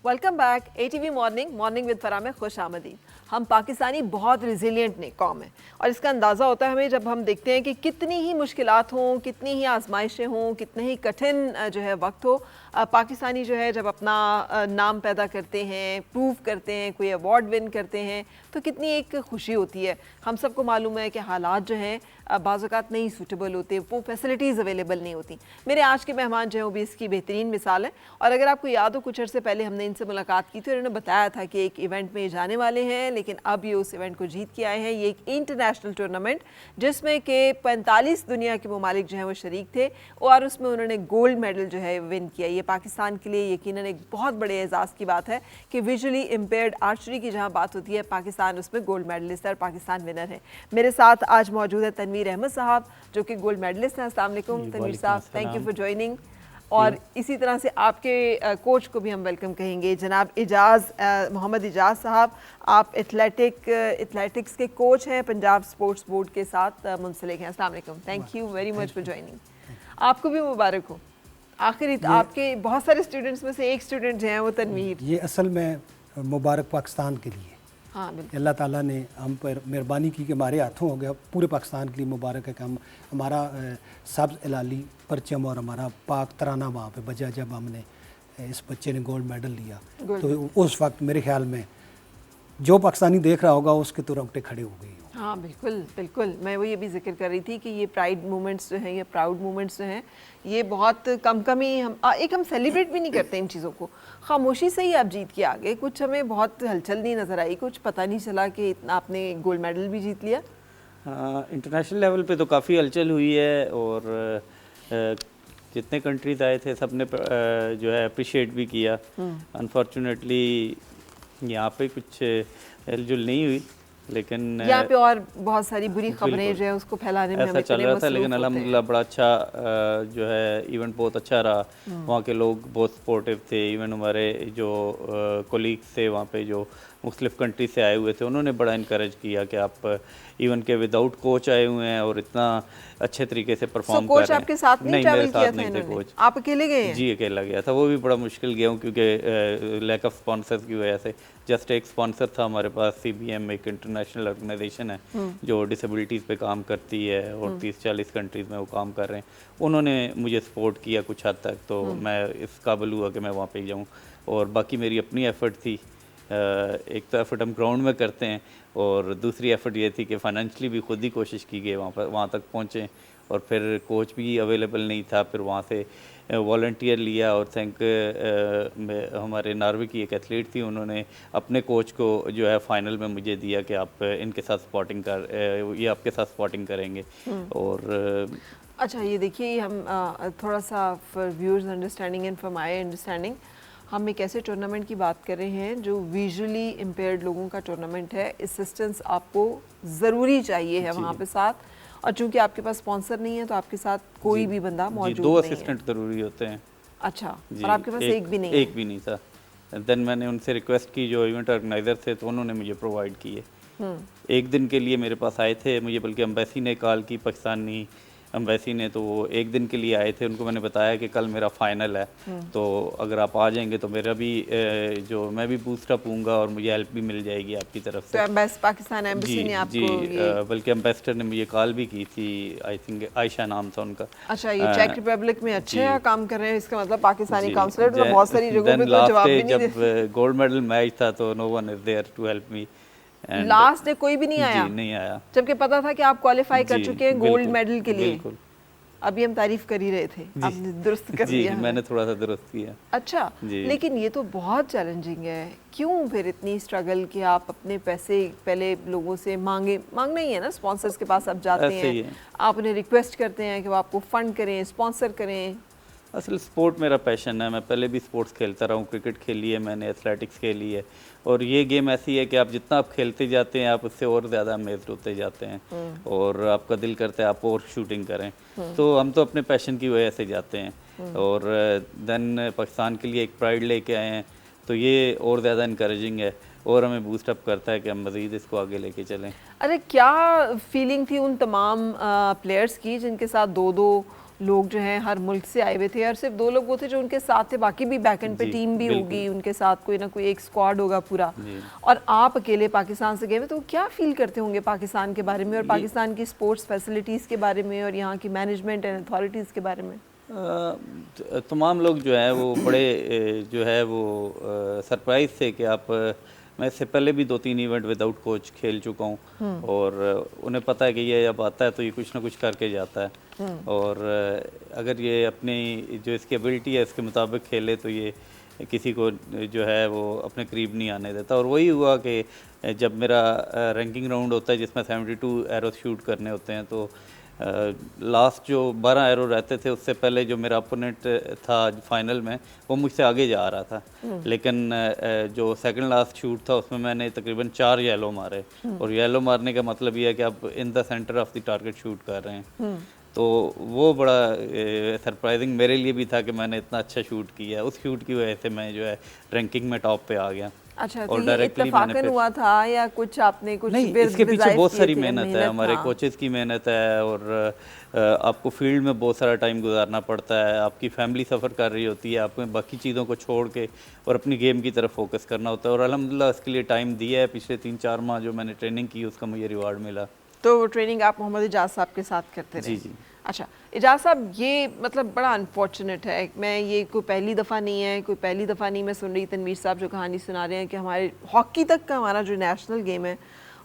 Welcome back ATV morning with Farah में खुश आमदीद। हम पाकिस्तानी बहुत रिजिलियंट ने कौम है और इसका अंदाज़ा होता है हमें जब हम देखते हैं कि कितनी ही मुश्किलात हों, कितनी ही आजमाइशें हों, कितने ही कठिन जो है वक्त हो, पाकिस्तानी जो है जब अपना नाम पैदा करते हैं, प्रूव करते हैं, कोई अवार्ड विन करते हैं तो कितनी एक खुशी होती है। हम सबको मालूम है कि हालात जो हैं बाज़ औक़ात नहीं सूटेबल होते, वो फैसिलिटीज़ अवेलेबल नहीं होती। मेरे आज के मेहमान जो हैं वो भी इसकी बेहतरीन मिसाल है। और अगर आपको याद हो कुछ अर्से पहले हमने इनसे मुलाकात की थी और इन्होंने बताया था कि एक इवेंट में जाने वाले हैं, लेकिन अब ये उस इवेंट को जीत के आए हैं। ये एक इंटरनेशनल टूर्नामेंट जिसमें कि 45 दुनिया के ममालिक जो हैं वो शरीक थे और उसमें उन्होंने गोल्ड मेडल जो है विन किया। ये पाकिस्तान के लिए यकीनन एक बहुत बड़े एजाज़ की बात है कि विजुअली इम्पेयर्ड आर्चरी की जहाँ बात होती है पाकिस्तान उसमें गोल्ड मेडलिस्ट है और पाकिस्तान विनर है। मेरे साथ आज मौजूद है तनवीर अहमद साहब जो कि गोल्ड मेडलिस्ट हैं। अस्सलाम वालेकुम तनवीर साहब, थैंक यू फॉर ज्वाइनिंग। और इसी तरह से आपके कोच को भी हम वेलकम कहेंगे, जनाब मोहम्मद इजाज़ साहब। आप एथलेटिक्स के कोच हैं, पंजाब स्पोर्ट्स बोर्ड के साथ मुंसलिक हैं। अस्सलाम वालेकुम, thank you very much for joining. आपको भी मुबारक हो। आखिर आपके बहुत सारे स्टूडेंट्स में से एक स्टूडेंट जो हैं वो तनवीर। ये असल में मुबारक पाकिस्तान के लिए। हाँ बिल्कुल, अल्लाह ताला ने हम पर मेहरबानी की कि हमारे हाथों हो गया। पूरे पाकिस्तान के लिए मुबारक है कि हम हमारा सब्ज़ इलाली परचम और हमारा पाक तराना वहाँ पे बजा जब हमने इस बच्चे ने गोल्ड मेडल लिया। तो उस वक्त मेरे ख्याल में जो पाकिस्तानी देख रहा होगा उसके तो रोंगटे खड़े हो गए। हाँ बिल्कुल बिल्कुल, मैं वो ये भी जिक्र कर रही थी कि ये प्राइड मोमेंट्स जो हैं, ये प्राउड मोमेंट्स जो हैं, ये बहुत कम ही हम सेलिब्रेट भी नहीं करते इन चीज़ों को। खामोशी से ही आप जीत के आ गए, कुछ हमें बहुत हलचल नहीं नज़र आई, कुछ पता नहीं चला कि इतना आपने गोल्ड मेडल भी जीत लिया। इंटरनेशनल लेवल पे तो काफ़ी हलचल हुई है और जितने कंट्रीज आए थे सब ने जो है अप्रिशिएट भी किया। अनफॉर्चुनेटली यहाँ पे कुछ हिलजुल नहीं हुई, लेकिन यहाँ पे और बहुत सारी बुरी खबरें जो है उसको फैलाने में ऐसा चल रहा था। लेकिन अल्हम्दुलिल्लाह बड़ा अच्छा जो है इवेंट बहुत अच्छा रहा। वहाँ के लोग बहुत सपोर्टिव थे। इवन हमारे जो कोलीग्स थे वहाँ पे जो मुख्तलिफ कंट्री से आए हुए थे उन्होंने बड़ा इनकरेज किया कि आप इवन के विदाउट कोच आए हुए हैं और इतना अच्छे तरीके से परफॉर्म कर रहे हैं। आपके साथ नहीं, मेरे साथ नहीं थे कोच। आप अकेले गए हैं? जी अकेला गया था। वो भी बड़ा मुश्किल गया हूँ क्योंकि लैक ऑफ स्पॉन्सर्स की वजह से। जस्ट एक स्पॉन्सर था हमारे पास, CBM एक इंटरनेशनल ऑर्गेनाइजेशन है जो डिसेबिलिटीज़ पे काम करती है और 30-40 कंट्रीज़ में वो काम कर रहे हैं। उन्होंने मुझे सपोर्ट किया कुछ हद तक, तो मैं इस काबिल हुआ कि मैं वहाँ पे जाऊँ। और बाकी मेरी अपनी एफ़र्ट थी। एक तो एफ़र्ट हम ग्राउंड में करते हैं और दूसरी एफ़र्ट ये थी कि फ़ाइनेंशली भी खुद ही कोशिश की गई वहाँ तक पहुँचें। और फिर कोच भी अवेलेबल नहीं था, फिर वहाँ से वॉलंटियर लिया और हमारे नॉर्वे की एक एथलीट थी, उन्होंने अपने कोच को जो है फाइनल में मुझे दिया कि आप इनके साथ ये आपके साथ स्पॉटिंग करेंगे। और अच्छा ये देखिए, हम थोड़ा सा for viewers understanding and for my understanding, हम एक ऐसे टूर्नामेंट की बात कर रहे हैं जो विजुअली इम्पेयर्ड लोगों का टूर्नामेंट है। असिस्टेंस आपको ज़रूरी चाहिए है वहाँ पे साथ, और चूंकि आपके पास स्पॉन्सर नहीं है तो आपके साथ कोई भी बंदा मौजूद नहीं है। 2 असिस्टेंट ज़रूरी होते हैं। अच्छा, और आपके पास एक भी नहीं है? एक भी नहीं था। देन मैंने उनसे रिक्वेस्ट की, जो इवेंट ऑर्गेनाइजर थे, तो उन्होंने मुझे प्रोवाइड किए। एक दिन के लिए मेरे पास आए थे मुझे, बल्कि एम्बेसी ने कॉल की, पाकिस्तानी एम्बेसी ने, तो वो एक दिन के लिए आए थे। उनको मैंने बताया कि कल मेरा फाइनल है, तो अगर आप आ जाएंगे तो मेरा भी मैं भी बूस्टअप होऊंगा और मुझे हेल्प भी मिल जाएगी आपकी तरफ से। तो पाकिस्तान एम्बेसी ने आपको बल्कि एम्बेसडर ने मुझे कॉल भी की थी, आई थिंक आयशा नाम था उनका। अच्छा, ये चेक रिपब्लिक में अच्छे काम कर रहे हैं, इसका मतलब पाकिस्तानी काउंसलर तो बहुत सारी जगहों पे तो जवाब भी नहीं देते। जब गोल्ड मेडल मैच था तो no one is there to help me. Last day कोई भी नहीं आया? जी नहीं आया, जबकि पता था कि आप क्वालिफाई कर चुके हैं गोल्ड मेडल के लिए। बिल्कुल। अभी हम तारीफ कर ही रहे थे, आपने दुरुस्त कर दिया। मैंने थोड़ा सा दुरुस्त किया। अच्छा, लेकिन ये तो बहुत चैलेंजिंग है। क्यों फिर इतनी स्ट्रगल कि आप अपने पैसे पहले लोगों से मांगना ही है ना, स्पॉन्सर्स के पास आप जाते हैं, आप उन्हें रिक्वेस्ट करते हैं कि वो आपको फंड करें, स्पॉन्सर करें। असल स्पोर्ट मेरा पैशन है। मैं पहले भी स्पोर्ट्स खेलता रहा हूँ, क्रिकेट खेली है मैंने, एथलेटिक्स खेली है। और ये गेम ऐसी है कि आप जितना आप खेलते जाते हैं आप उससे और ज़्यादा अमेज़्ड होते जाते हैं और आपका दिल करता है आप और शूटिंग करें। तो हम तो अपने पैशन की वजह से जाते हैं और देन पाकिस्तान के लिए एक प्राइड लेके आए हैं, तो ये और ज़्यादा इनकरेजिंग है और हमें बूस्ट अप करता है कि हम मज़ीद इसको आगे लेके चलें। अरे क्या फीलिंग थी उन तमाम प्लेयर्स की जिनके साथ 2-2 लोग जो हैं हर मुल्क से आए हुए थे और सिर्फ 2 लोग वो थे जो उनके साथ थे, बाकी भी बैकएंड पे जी, टीम भी बिल्कुल। होगी उनके साथ, कोई ना कोई एक स्क्वाड होगा पूरा, जी। और आप अकेले पाकिस्तान से गए हुए, तो क्या फील करते होंगे पाकिस्तान के बारे में और पाकिस्तान की स्पोर्ट्स फैसिलिटीज़ के बारे में और यहाँ की मैनेजमेंट एंड अथॉरिटीज़ के बारे में? तमाम लोग जो है वो बड़े जो है वो सरप्राइज थे कि आप मैं इससे पहले भी 2-3 इवेंट विदाउट कोच खेल चुका हूँ और उन्हें पता है कि ये अब आता है तो ये कुछ ना कुछ करके जाता है और अगर ये अपनी जो इसकी एबिलिटी है इसके मुताबिक खेले तो ये किसी को जो है वो अपने करीब नहीं आने देता। और वही हुआ कि जब मेरा रैंकिंग राउंड होता है जिसमें 72 एरो शूट करने होते हैं तो लास्ट जो 12 एरो रहते थे उससे पहले जो मेरा अपोनेंट था फाइनल में वो मुझसे आगे जा रहा था, लेकिन जो सेकंड लास्ट शूट था उसमें मैंने तकरीबन 4 येलो मारे और येलो मारने का मतलब ये है कि आप in the centre of the target shoot कर रहे हैं। तो वो बड़ा सरप्राइजिंग मेरे लिए भी था कि मैंने इतना अच्छा शूट किया। उस शूट की वजह से मैं जो है रैंकिंग में टॉप पे आ गया। अच्छा, तो और ये डायरेक्टली इत्तफाकन हुआ था या कुछ आपने कुछ नहीं, इसके पीछे बहुत सारी मेहनत है, हमारे कोचेस की मेहनत है और आपको फील्ड में बहुत सारा टाइम गुजारना पड़ता है, आपकी फैमिली सफ़र कर रही होती है, आपको बाकी चीज़ों को छोड़ के और अपनी गेम की तरफ फोकस करना होता है और अल्हम्दुलिल्लाह इसके लिए टाइम दिया है। पिछले 3-4 माह जो मैंने ट्रेनिंग की उसका मुझे रिवार्ड मिला। तो वो ट्रेनिंग आप मोहम्मद इजाज साहब के साथ करते रहे? जी जी। अच्छा, इजाज साहब ये मतलब बड़ा अनफॉर्चुनेट है, मैं ये कोई पहली दफ़ा नहीं है, कोई पहली दफ़ा नहीं मैं सुन रही तनवीर साहब जो कहानी सुना रहे हैं कि हमारे हॉकी तक का हमारा जो नेशनल गेम है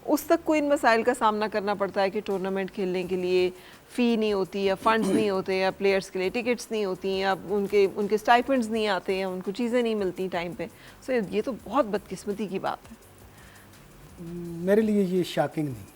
उस तक कोई इन मसाइल का सामना करना पड़ता है कि टूर्नामेंट खेलने के लिए फ़ी नहीं होती या फंड्स नहीं होते या प्लेयर्स के लिए टिकट्स नहीं होती या उनके स्टाइपेंड्स नहीं आते या उनको चीज़ें नहीं मिलती टाइम पे। सो ये तो बहुत बदकिस्मती की बात है। मेरे लिए ये शॉकिंग नहीं,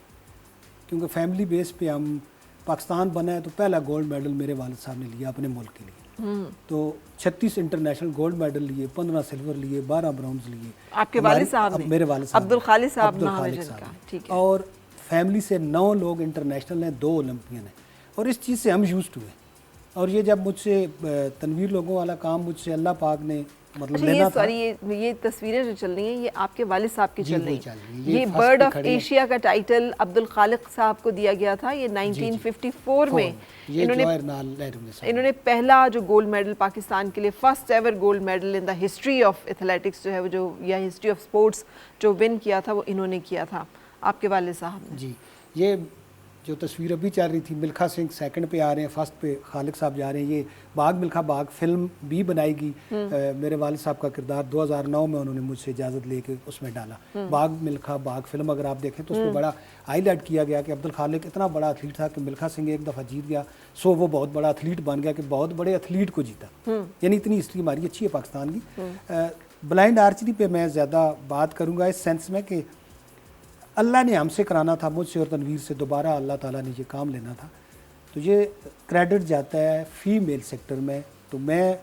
क्योंकि फैमिली बेस पे हम पाकिस्तान बना है तो पहला गोल्ड मेडल मेरे वालिद साहब ने लिया अपने मुल्क के लिए। तो 36 इंटरनेशनल गोल्ड मेडल लिए, 15 सिल्वर लिए, 12 ब्रॉन्ज लिए। आपके वालिद साहब ने? मेरे वालिद साहब अब्दुल खालिद साहब अब्दुल नाम है खालिद जिनका, साहब। ठीक है। और फैमिली से 9 लोग इंटरनेशनल हैं, 2 ओलंपियन हैं और इस चीज़ से हम यूज्ड हुए। और ये जब मुझसे तनवीर लोगों वाला काम मुझसे अल्लाह पाक ने मतलब अच्छा, लेना था। ये तस्वीरें जो चल रही हैं ये आपके वालिद साहब की चल रही हैं। ये फर्स्ट बर्ड पे ऑफ खड़ी है। एशिया का टाइटल अब्दुल खालिक साहब को दिया गया था, ये 1954 में ये जवाहर लाल नेहरू ने साहब। इन्होंने पहला जो गोल्ड मेडल पाकिस्तान के लिए first ever gold medal in the history of athletics जो है वो जो या हिस्ट्री ऑफ स्पोर्ट्स जो विन किया था वो इन्होंने किया था, आपके वालिद साहब ने। जी, ये जो तस्वीर अभी चल रही थी, मिल्खा सिंह सेकंड पे आ रहे हैं, फर्स्ट पे खालिद साहब जा रहे हैं। ये बाग मिल्खा बाग फिल्म भी बनाएगी। मेरे वालिद साहब का किरदार 2009 में उन्होंने मुझसे इजाज़त लेके उसमें डाला। बाग मिल्खा बाग फिल्म अगर आप देखें तो उसमें बड़ा हाईलाइट किया गया कि अब्दुल खालिक इतना बड़ा एथलीट था कि मिल्खा सिंह एक दफ़ा जीत गया, सो वो बहुत बड़ा एथलीट बन गया कि बहुत बड़े एथलीट को जीता। यानी इतनी हिस्ट्री हमारी अच्छी है पाकिस्तान की। ब्लाइंड आर्चरी पे मैं ज़्यादा बात करूँगा इस सेंस में कि अल्लाह ने हमसे कराना था, मुझसे और तनवीर से दोबारा अल्लाह ताला ने ये काम लेना था, तो ये क्रेडिट जाता है फीमेल सेक्टर में। तो मैं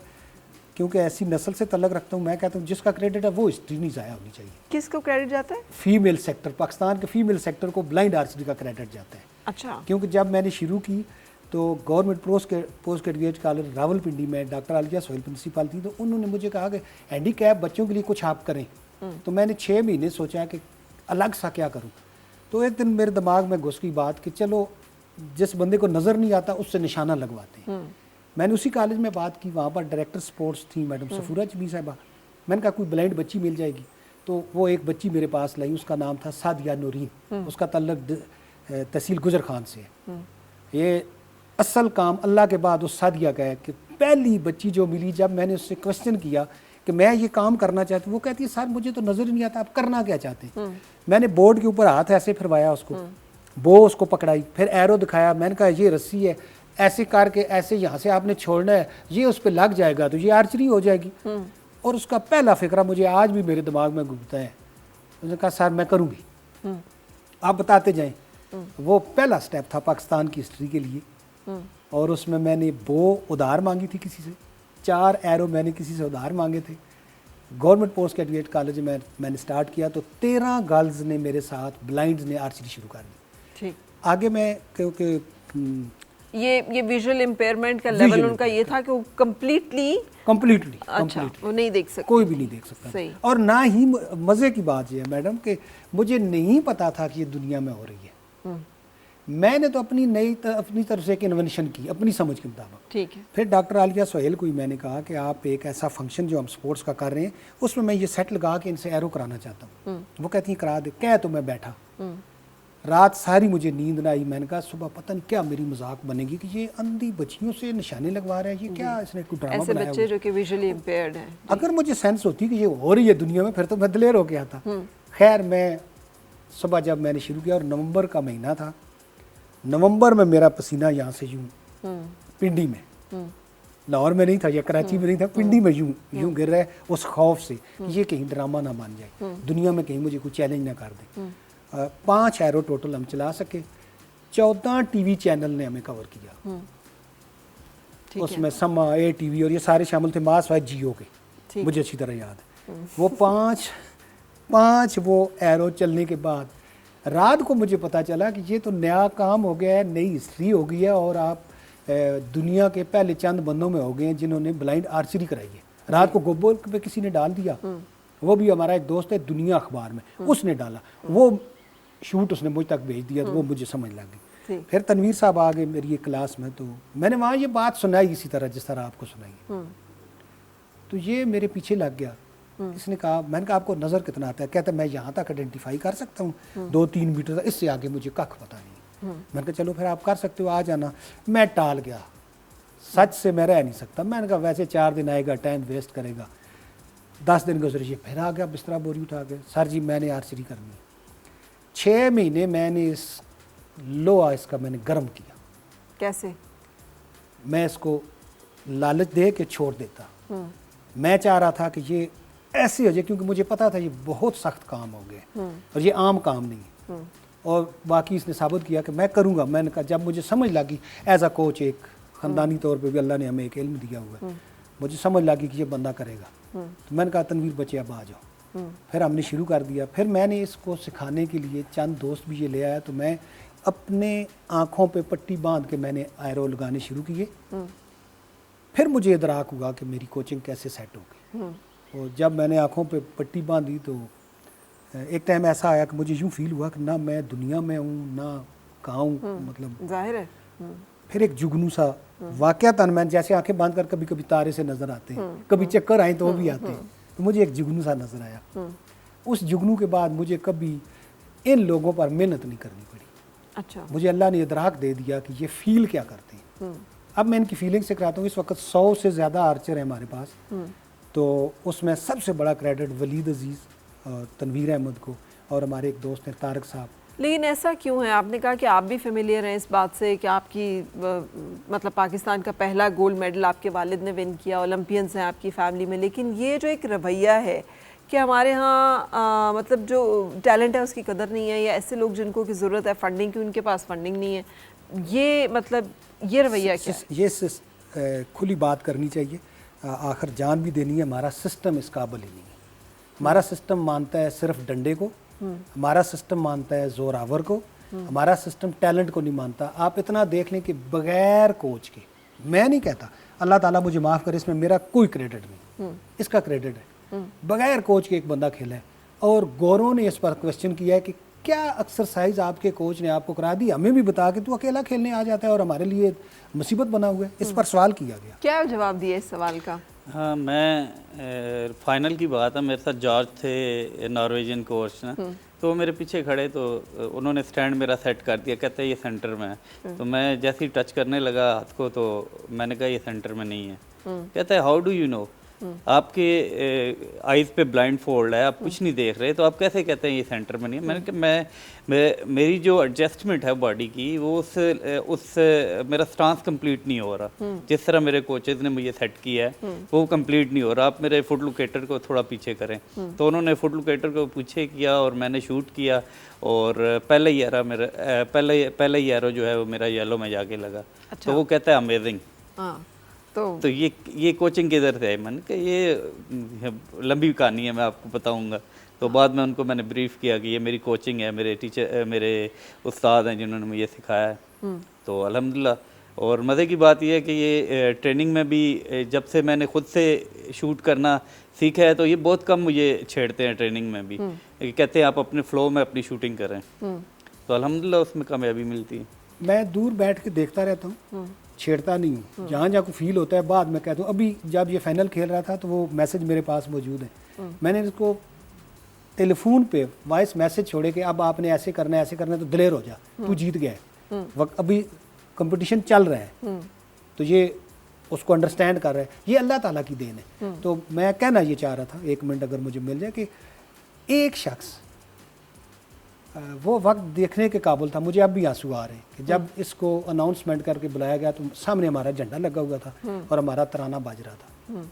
क्योंकि ऐसी नस्ल से तल्लक रखता हूँ, मैं कहता हूँ जिसका क्रेडिट है वो हिस्ट्री नहीं ज़ाया होनी चाहिए। किसको क्रेडिट जाता है? फीमेल सेक्टर, पाकिस्तान के फीमेल सेक्टर को ब्लाइंड आर्चरी का क्रेडिट जाता है। अच्छा, क्योंकि जब मैंने शुरू की तो government post graduate college Rawalpindi में डॉक्टर आलिया सोहेल प्रिंसिपल थी, तो उन्होंने मुझे कहा कि हैंडीकैप बच्चों के लिए कुछ आप करें। तो मैंने 6 महीने सोचा कि अलग सा क्या करूं। तो एक दिन मेरे दिमाग में घुस गई बात कि चलो जिस बंदे को नज़र नहीं आता उससे निशाना लगवाते हैं। मैंने उसी कॉलेज में बात की, वहाँ पर डायरेक्टर स्पोर्ट्स थी मैडम सफूरा चमी साहिबा। मैंने कहा कोई ब्लाइंड बच्ची मिल जाएगी, तो वो एक बच्ची मेरे पास लाई, उसका नाम था सादिया नूरीन, उसका तल्लक तहसील गुजर खान से है। ये असल काम अल्लाह के बाद उस सादिया का है कि पहली बच्ची जो मिली, जब मैंने उससे क्वेश्चन किया कि मैं ये काम करना चाहती हूँ, वो कहती है सर मुझे तो नज़र ही नहीं आता, आप करना क्या चाहते हैं। मैंने बोर्ड के ऊपर हाथ ऐसे फिरवाया उसको, वो उसको पकड़ाई, फिर एरो दिखाया, मैंने कहा ये रस्सी है, ऐसे करके ऐसे यहाँ से आपने छोड़ना है, ये उस पर लग जाएगा तो ये आर्चरी हो जाएगी। और उसका पहला फिक्रा मुझे आज भी मेरे दिमाग में घूमता है। उसने कहा सर मैं करूँगी, आप बताते जाएं। वो पहला स्टेप था पाकिस्तान की हिस्ट्री के लिए। और उसमें मैंने वो उधार मांगी थी किसी से, 4 एरो मैंने किसी से उधार मांगे थे। गवर्नमेंट पोस्ट ग्रेजुएट कॉलेज में मैंने स्टार्ट किया तो 13 गर्ल्स ने मेरे साथ ब्लाइंड्स ने आर्चरी शुरू कर दी। ठीक। आगे मैं क्योंकि ये विजुअल इम्पेयरमेंट का लेवल उनका ये था कि वो कंप्लीटली कंप्लीटली वो नहीं देख सकते, कोई भी नहीं देख सकता। सही। और ना ही मज़े की बात यह है मैडम कि मुझे नहीं पता था कि ये दुनिया में हो रही है। मैंने तो अपनी तरफ से एक इन्वेंशन की अपनी समझ के मुताबिक। ठीक है। फिर डॉक्टर आलिया सोहेल को ही मैंने कहा कि आप एक ऐसा फंक्शन जो हम स्पोर्ट्स का कर रहे हैं उसमें मैं ये सेट लगा के इनसे एरो कराना चाहता हूँ। वो कहती हैं करा दे। कह तो मैं बैठा, रात सारी मुझे नींद ना आई। मैंने कहा सुबह पता नहीं क्या मेरी मजाक बनेगी कि ये अंधी बच्चियों से निशाने लगवा रहा है, ये क्या इसने कोई ड्रामा ऐसे बनाया बच्चे हुआ है। जो कि विजुअली इम्पेयर्ड हैं। अगर मुझे सेंस होती कि ये हो रही है दुनिया में फिर तो मैं दिलेर होके आता। खैर मैं सुबह जब मैंने शुरू किया और नवंबर का महीना था, नवंबर में मेरा पसीना यहाँ से यूं पिंडी में, लाहौर में नहीं था या कराची में नहीं था, पिंडी में यूं गिर रहा है उस खौफ से कि ये कहीं ड्रामा ना बन जाए, दुनिया में कहीं मुझे कोई चैलेंज ना कर दे। 5 एरो टोटल हम चला सके, 14 टीवी चैनल ने हमें कवर किया। उसमें समा, ATV और ये सारे शामिल थे, मास वाइज जियो के, मुझे अच्छी तरह याद है। वो 5 वो एरो चलने के बाद रात को मुझे पता चला कि ये तो नया काम हो गया है, नई हिस्ट्री हो गई है और आप दुनिया के पहले चंद बंदों में हो गए हैं जिन्होंने ब्लाइंड आर्चरी कराई है। रात को गोबोल पे किसी ने डाल दिया, वो भी हमारा एक दोस्त है दुनिया अखबार में, उसने डाला, वो शूट उसने मुझ तक भेज दिया, तो वो मुझे समझ लग गई। फिर तनवीर साहब आ गए मेरी एक क्लास में, तो मैंने वहाँ ये बात सुनाई इसी तरह जिस तरह आपको सुनाई। तो ये मेरे पीछे लग गया। इसने कहा, मैंने कहा आपको नज़र कितना आता है? कहता मैं यहाँ तक आइडेंटिफाई कर सकता हूँ, 2-3 मीटर तक, इससे आगे मुझे कख पता नहीं। मैंने कहा चलो फिर आप कर सकते हो, आ जाना। मैं टाल गया, सच से मैं रह नहीं सकता। मैंने कहा वैसे 4 दिन आएगा, टाइम वेस्ट करेगा। 10 दिन गुजरे, ये फिर आ गया बिस्तरा बोरी उठा के, सर जी मैंने आर्चरी करनी। 6 महीने मैंने इस लोहा इसका मैंने गर्म किया। कैसे? मैं इसको लालच दे के छोड़ देता। मैं चाह रहा था कि ये ऐसे हो जाए, क्योंकि मुझे पता था ये बहुत सख्त काम हो गए और ये आम काम नहीं है। और बाकी इसने साबित किया कि मैं करूँगा। मैंने कहा जब मुझे समझ लगी एज अ कोच, एक ख़ानदानी तौर पे भी अल्लाह ने हमें एक इल्म दिया हुआ है, मुझे समझ लगी कि ये बंदा करेगा। तो मैंने कहा तनवीर बच्चे अब आ जाओ। फिर हमने शुरू कर दिया। फिर मैंने इसको सिखाने के लिए चंद दोस्त भी ये ले आया, तो मैं अपने आँखों पे पट्टी बांध के मैंने एरो लगाने शुरू किए। फिर मुझे इदराक हुआ कि मेरी कोचिंग कैसे सेट हो गई। और जब मैंने आँखों पे पट्टी बांधी तो एक टाइम ऐसा आया कि मुझे यूँ फील हुआ कि ना मैं दुनिया में हूँ ना कहाँ हूँ, मतलब जाहिर है। फिर एक जुगनू सा वाक़यातन, मैं जैसे आंखें बांध कर कभी कभी तारे से नज़र आते हैं, कभी चक्कर आए तो वो भी आते हैं, तो मुझे एक जुगनू सा नज़र आया। उस जुगनू के बाद मुझे कभी इन लोगों पर मेहनत नहीं करनी पड़ी। अच्छा। मुझे अल्लाह ने इदराक दे दिया कि ये फील क्या करते हैं। अब मैं इनकी फीलिंग से कराता हूँ। इस वक्त 100 से ज़्यादा आर्चर हैं हमारे पास, तो उसमें सबसे बड़ा क्रेडिट वलीद अजीज़ और तनवीर अहमद को और हमारे एक दोस्त हैं तारक साहब। लेकिन ऐसा क्यों है? आपने कहा कि आप भी फेमिलियर हैं इस बात से कि आपकी मतलब पाकिस्तान का पहला गोल्ड मेडल आपके वालिद ने विन किया, ओलंपियंस हैं आपकी फैमिली में, लेकिन ये जो एक रवैया है कि हमारे यहाँ मतलब जो टैलेंट है उसकी कदर नहीं है, या ऐसे लोग जिनको की ज़रूरत है फंडिंग की उनके पास फंडिंग नहीं है, ये मतलब ये रवैया क्या है? ये खुली बात करनी चाहिए, आखिर जान भी देनी है। हमारा सिस्टम इस काबिल ही नहीं है। हमारा सिस्टम मानता है सिर्फ डंडे को, हमारा सिस्टम मानता है जोरावर को, हमारा सिस्टम टैलेंट को नहीं मानता। आप इतना देख लें कि बगैर कोच के, मैं नहीं कहता, अल्लाह ताला मुझे माफ़ करे, इसमें मेरा कोई क्रेडिट नहीं, इसका क्रेडिट है, बगैर कोच के एक बंदा खेला है। और गौरव ने इस पर क्वेश्चन किया है कि क्या एक्सरसाइज आपके कोच ने आपको करा दी, हमें भी बता के तू अकेला खेलने आ जाता है और हमारे लिए मुसीबत बना हुआ है। इस पर सवाल किया गया। क्या जवाब दिया इस सवाल का? हाँ, मैं फाइनल की बात है, मेरे साथ जॉर्ज थे नॉर्वेजियन कोच ना, तो वो मेरे पीछे खड़े, तो उन्होंने स्टैंड मेरा सेट कर दिया, कहते हैं ये सेंटर में है। तो मैं जैसे ही टच करने लगा हाथ को, तो मैंने कहा ये सेंटर में नहीं है। कहता है हाउ डू यू नो, आपके आइज़ पे ब्लाइंड फोल्ड है, आप कुछ नहीं देख रहे, तो आप कैसे कहते हैं ये सेंटर में नहीं है? मैंने कहा मेरी जो एडजस्टमेंट है बॉडी की, वो उस मेरा स्टांस कंप्लीट नहीं हो रहा, जिस तरह मेरे कोचेज ने मुझे सेट किया है वो कंप्लीट नहीं हो रहा, आप मेरे फुट लोकेटर को थोड़ा पीछे करें। तो उन्होंने फुट लोकेटर को पीछे किया और मैंने शूट किया, और पहले ही एरो मेरा पहले ही एरो जो है वो मेरा येलो में जाके लगा। तो वो कहता है अमेजिंग। तो ये कोचिंग किधर से है? मैंने कहा ये लंबी कहानी है, मैं आपको बताऊंगा। तो बाद में उनको मैंने ब्रीफ किया कि ये मेरी कोचिंग है, मेरे टीचर मेरे उस्ताद हैं जिन्होंने मुझे सिखाया है। तो अल्हम्दुलिल्लाह, और मज़े की बात यह है कि ये ट्रेनिंग में भी जब से मैंने ख़ुद से शूट करना सीखा है, तो ये बहुत कम मुझे छेड़ते हैं ट्रेनिंग में भी, कहते हैं आप अपने फ़्लो में अपनी शूटिंग करें। तो अल्हम्दुलिल्लाह उसमें कामयाबी मिलती है। मैं दूर बैठ के देखता रहता हूँ, छेड़ता नहीं हूँ। जहाँ जहाँ को फील होता है बाद में कहता हूँ। अभी जब ये फाइनल खेल रहा था तो वो मैसेज मेरे पास मौजूद है। मैंने इसको टेलीफोन पे वॉइस मैसेज छोड़े कि अब आपने ऐसे करना है तो दिलेर हो जा, तू जीत गया है। वक्त अभी कंपटीशन चल रहा है तो ये उसको अंडरस्टैंड कर रहा है। ये अल्लाह ताला की देन है। तो मैं कहना ये चाह रहा था, 1 मिनट अगर मुझे मिल जाए, कि एक शख्स वो वक्त देखने के काबिल था। मुझे अब भी आंसू आ रहे हैं कि जब इसको अनाउंसमेंट करके बुलाया गया तो सामने हमारा झंडा लगा हुआ था और हमारा तराना बाज रहा था।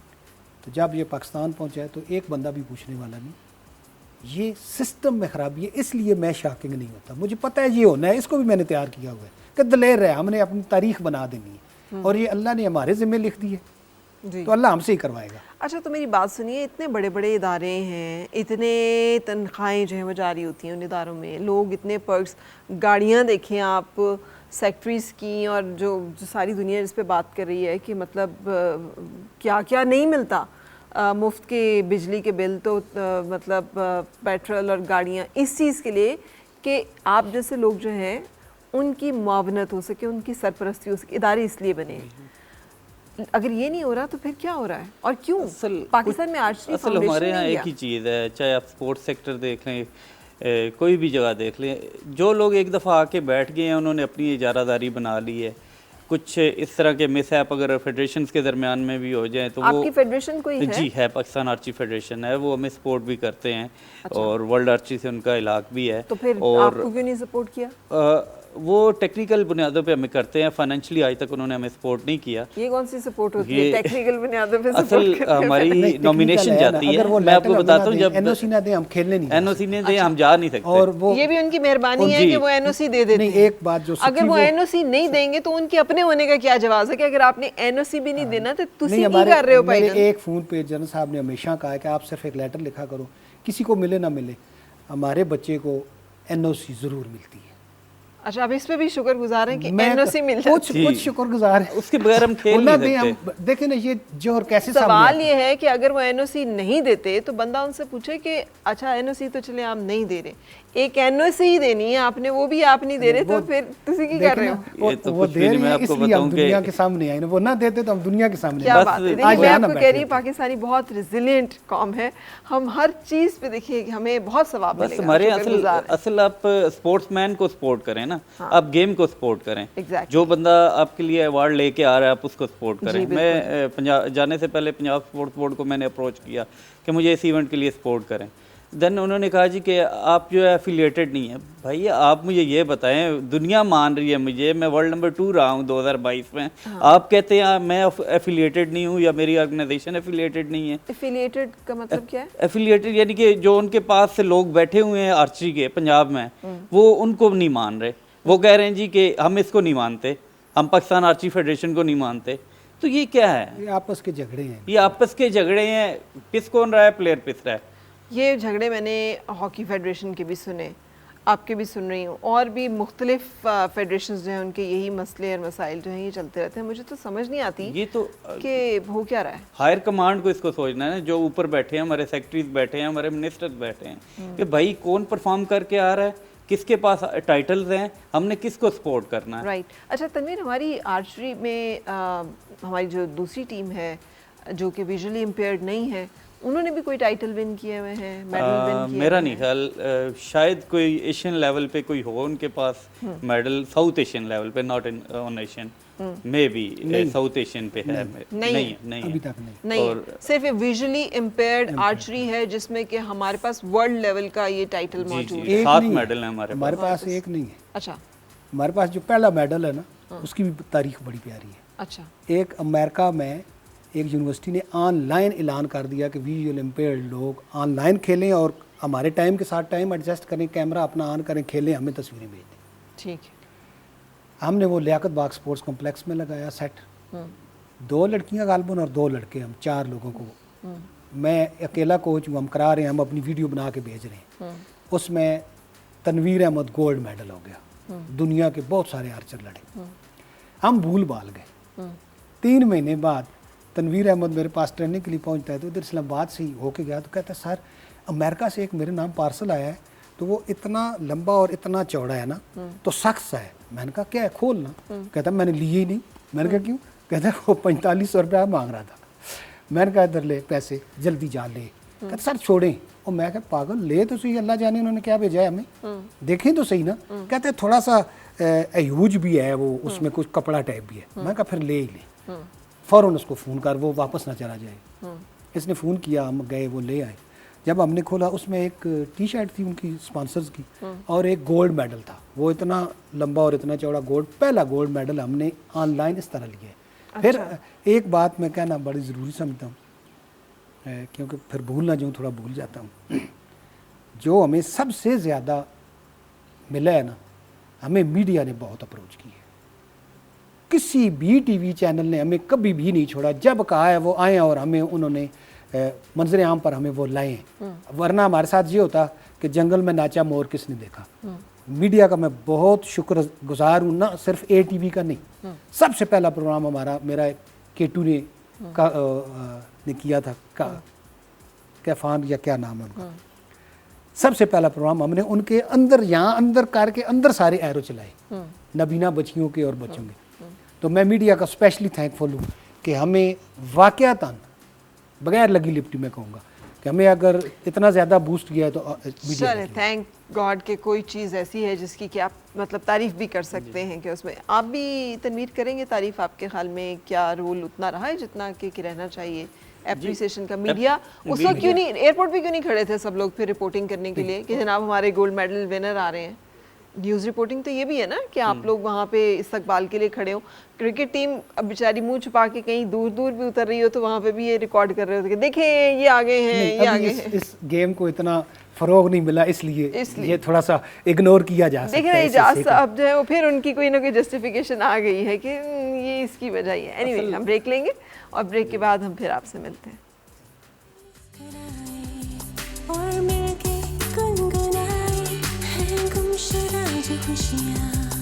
तो जब ये पाकिस्तान पहुंचा तो एक बंदा भी पूछने वाला नहीं। ये सिस्टम में खराबी है, इसलिए मैं शॉकिंग नहीं होता। मुझे पता है ये होना है, इसको भी मैंने तैयार किया हुआ है कि दलेर है, हमने अपनी तारीख बना देनी है और ये अल्लाह ने हमारे ज़िम्मे लिख दी है जी। तो अल्लाह हमसे ही करवाएगा। अच्छा, तो मेरी बात सुनिए, इतने बड़े बड़े इदारे हैं, इतने तनख्वाहें जो हैं वो जारी होती हैं उन इदारों में, लोग इतने पर्क्स, गाड़ियाँ देखें आप सेक्रेटरीज़ की, और जो सारी दुनिया जिस पे बात कर रही है कि मतलब क्या क्या नहीं मिलता, मुफ्त के बिजली के बिल तो मतलब पेट्रोल और गाड़ियाँ, इस चीज़ के लिए कि आप जैसे लोग जो हैं उनकी मुआवनत हो सके, उनकी सरपरस्ती हो सके, इदारे इसलिए बने हैं। अगर ये नहीं हो रहा तो फिर क्या हो रहा है और क्यों? पाकिस्तान में आर्चरी असल हमारे यहाँ एक ही चीज़ है, चाहे आप स्पोर्ट्स सेक्टर देख लें, कोई भी जगह देख लें, जो लोग एक दफ़ा आके बैठ गए हैं उन्होंने अपनी इजारादारी बना ली है। कुछ इस तरह के मिसहैप अगर फेडरेशंस के दरमियान में भी हो जाए तो आपकी फेडरेशन कोई है? जी है, पाकिस्तान आर्ची फेडरेशन है, वो हमें सपोर्ट भी करते हैं। अच्छा। और वर्ल्ड आर्ची से उनका इलाक भी है। तो फिर और आपको क्यों नहीं सपोर्ट किया? वो टेक्निकल बुनियादों पे हमें करते हैं, फाइनेंशियली आज तक उन्होंने हमें सपोर्ट नहीं किया। ये कौन सी सपोर्ट होती है टेक्निकल बुनियादों पे? असल हमारी नॉमिनेशन जाती है, मैं आपको बताता हूँ, जब एनओसी ना दे हम खेलने नहीं, एनओसी ने दे हम जा नहीं सकते। और वो ये भी उनकी मेहरबानी है कि वो एनओसी दे देते हैं। एक बात जो अगर वो एनओसी नहीं देंगे तो उनके अपने होने का क्या जवाब है कि अगर आपने एनओसी भी नहीं देना तो तुसी नहीं कर रहे हो। मेरे एक फ़ोन पे जनरल साहब ने हमेशा कहा कि आप सिर्फ एक लेटर लिखा करो, किसी को मिले ना मिले, हमारे बच्चे को एनओसी ज़रूर मिलती है। अच्छा, अब इस पे भी शुक्रगुजार हैं कि एनओसी मिल जाती है। कुछ शुक्रगुजार है, उसके बगैर हम खेल नहीं सकते। देखें ना ये जो और कैसे सवाल ये है कि अगर वो एनओसी नहीं देते तो बंदा उनसे पूछे कि अच्छा एनओसी तो चले आप नहीं दे रहे, एक एनओसी ही देनी है आपने, वो भी आप नहीं दे रहे, तो फिर तुसी की कर रहे हो? ये तो कुछ भी नहीं, मैं आपको बताऊं कि दुनिया के सामने आए ना, वो ना देते तो हम दुनिया के सामने। क्या बात है। देखिए मैं आपको कह रही हूँ पाकिस्तानी बहुत रिजिलियंट कौम है, हम हर चीज पे देखिए हमें बहुत सवाब मिलेगा। बस हमारे असल आप स्पोर्ट्समैन को सपोर्ट करें ना, आप गेम को सपोर्ट करें। जो बंदा आपके लिए अवार्ड लेके आ रहा है आप उसको सपोर्ट करें। मैं पंजाब जाने से पहले पंजाब स्पोर्ट्स बोर्ड को मैंने अप्रोच किया कि मुझे इस इवेंट के लिए सपोर्ट करें। देन उन्होंने कहा जी कि आप जो है एफिलिएटेड नहीं है। भाई आप मुझे ये बताएं, दुनिया मान रही है मुझे, मैं वर्ल्ड नंबर 2 रहा हूँ 2022 में। हाँ। आप कहते हैं मैं एफिलिएटेड नहीं हूँ या मेरी ऑर्गेनाइजेशन एफिलिएटेड नहीं है। एफिलिएटेड का मतलब क्या है? एफिलिएटेड यानी कि जो उनके पास से लोग बैठे हुए हैं आर्चरी के पंजाब में, वो उनको नहीं मान रहे। वो कह रहे हैं जी कि हम इसको नहीं मानते, हम पाकिस्तान आर्चरी फेडरेशन को नहीं मानते। तो ये क्या है? ये आपस के झगड़े हैं। ये आपस के झगड़े हैं, पिस कौन रहा है? प्लेयर पिस रहा है। ये झगड़े मैंने हॉकी फेडरेशन के भी सुने, आपके भी सुन रही हूँ, और भी मुख्तलिफ फेडरेशन जो हैं उनके यही मसले और मसाइल जो हैं ये चलते रहते हैं। मुझे तो समझ नहीं आती ये तो कि हो क्या रहा है। हायर कमांड को इसको सोचना है ना, जो ऊपर बैठे हैं, हमारे सेक्रेटरीज बैठे हैं, हमारे मिनिस्टर्स बैठे हैं, कि भाई कौन परफॉर्म करके आ रहा है, किसके पास टाइटल्स हैं, हमने किसको सपोर्ट करना है। राइट। अच्छा तनवीर, हमारी आर्चरी में हमारी जो दूसरी टीम है जो कि विजुअली इम्पेयर्ड नहीं है, उन्होंने भी कोई टाइटल विन किए हुए हैं, मेडल विन किए? मेरा नहीं ख्याल, शायद कोई एशियन लेवल पे कोई हो उनके पास मेडल, साउथ एशियन लेवल पे, not in on Asian, may be south Asian पे है। नहीं अभी तक नहीं। और सिर्फ विजुअली इम्पेयर्ड आर्चरी है जिसमें कि हमारे पास वर्ल्ड लेवल का ये टाइटल मौजूद है। 7 मेडल है हमारे पास, एक नहीं है। अच्छा, हमारे पास जो पहला मेडल है ना, उसकी भी तारीख बड़ी प्यारी है। अच्छा, एक अमेरिका में एक यूनिवर्सिटी ने ऑनलाइन ऐलान कर दिया कि विजुअल इम्पेयर्ड लोग ऑनलाइन खेलें और हमारे टाइम के साथ टाइम एडजस्ट करें, कैमरा अपना ऑन करें, खेलें, हमें तस्वीरें भेज दें। ठीक है। हमने वो लियाकत बाग स्पोर्ट्स कॉम्प्लेक्स में लगाया सेट, 2 लड़कियां गालबन और 2 लड़के, हम 4 लोगों को, मैं अकेला कोच हूँ, हम करा रहे हैं, हम अपनी वीडियो बना के भेज रहे हैं। उसमें तनवीर अहमद गोल्ड मेडल हो गया, दुनिया के बहुत सारे आर्चर लड़े, हम भूल भाल गए। 3 महीने बाद तनवीर अहमद मेरे पास ट्रेनिंग के लिए पहुंचता है, तो इधर इस्लामाबाद से ही होके गया, तो कहता है सर अमेरिका से एक मेरे नाम पार्सल आया है, तो वो इतना लंबा और इतना चौड़ा है ना, तो सख्त सा है। मैंने कहा क्या है, खोल ना। कहता मैंने लिए ही नहीं। मैंने कहा क्यों? कहता वो 4500 रुपया मांग रहा था। मैंने कहा इधर ले पैसे, जल्दी जा ले। कहता सर छोड़ें। और मैं कहा पागल, ले तो सही, अल्लाह जाने उन्होंने क्या भेजा है हमें, देखें तो सही ना। कहते थोड़ा सा अयूज भी है वो, उसमें कुछ कपड़ा टाइप भी है। मैं कहा फिर ले ही ले, फ़ौरन उसको फ़ोन कर, वो वापस ना चला जाए। इसने फ़ोन किया, हम गए, वो ले आए। जब हमने खोला उसमें एक टी शर्ट थी उनकी स्पॉन्सर्स की, और एक गोल्ड मेडल था। वो इतना लंबा और इतना चौड़ा गोल्ड, पहला गोल्ड मेडल हमने ऑनलाइन इस तरह लिया है। फिर एक बात मैं कहना बड़ी ज़रूरी समझता हूँ, क्योंकि फिर भूल ना जाऊँ, थोड़ा भूल जाता हूँ। जो हमें सबसे ज़्यादा मिला है ना, हमें मीडिया ने बहुत अप्रोच की है। किसी भी टीवी चैनल ने हमें कभी भी नहीं छोड़ा। जब कहा है वो आए और हमें उन्होंने मंजर आम पर हमें वो लाए। वरना हमारे साथ ये होता कि जंगल में नाचा मोर किसने देखा। मीडिया का मैं बहुत शुक्रगुजार हूँ, ना सिर्फ ए टीवी का नहीं। सबसे पहला प्रोग्राम हमारा, मेरा केटू ने किया था, कैफान या क्या नाम है उनका। सबसे पहला प्रोग्राम हमने उनके अंदर, यहाँ अंदर करके अंदर सारे एरो चलाए, नबीना बच्चियों के और बच्चों के। तो मैं मीडिया का स्पेशली थैंकफुल हूँ कि हमें वाकयातन, बगैर लगी लिपटी मैं कहूँगा, कि हमें अगर इतना ज़्यादा बूस्ट किया है तो मीडिया चले, थैंक गॉड के कोई चीज़ ऐसी है जिसकी कि आप मतलब तारीफ़ भी कर सकते हैं। कि उसमें आप भी तनवीर करेंगे तारीफ़, आपके ख्याल में क्या रोल उतना रहा है जितना कि रहना चाहिए एप्रिसिएशन का? मीडिया उस वक्त क्यों नहीं, एयरपोर्ट पे क्यों नहीं खड़े थे सब लोग फिर रिपोर्टिंग करने के लिए कि जनाब हमारे गोल्ड मेडल विनर आ रहे हैं? न्यूज़ रिपोर्टिंग तो ये भी है ना कि आप लोग वहाँ पे इस्तकबाल के लिए खड़े हो। क्रिकेट टीम अब बेचारी मुंह छुपा के कहीं दूर दूर भी उतर रही हो, तो वहाँ पे भी ये रिकॉर्ड कर रहे होते कि देखें ये आगे हैं, ये आगे हैं। इस गेम को इतना फरोग नहीं मिला, इसलिए ये थोड़ा सा इग्नोर किया जा सकता है। देख रहे इजाज़ साहब जो है वो फिर उनकी कोई ना कोई जस्टिफिकेशन आ गई है कि ये इसकी वजह ही है। एनीवे, हम ब्रेक लेंगे और ब्रेक के बाद हम फिर आपसे मिलते हैं। और मिलके गुनगुनाए हैं गुमशुदा जो खुशियाँ।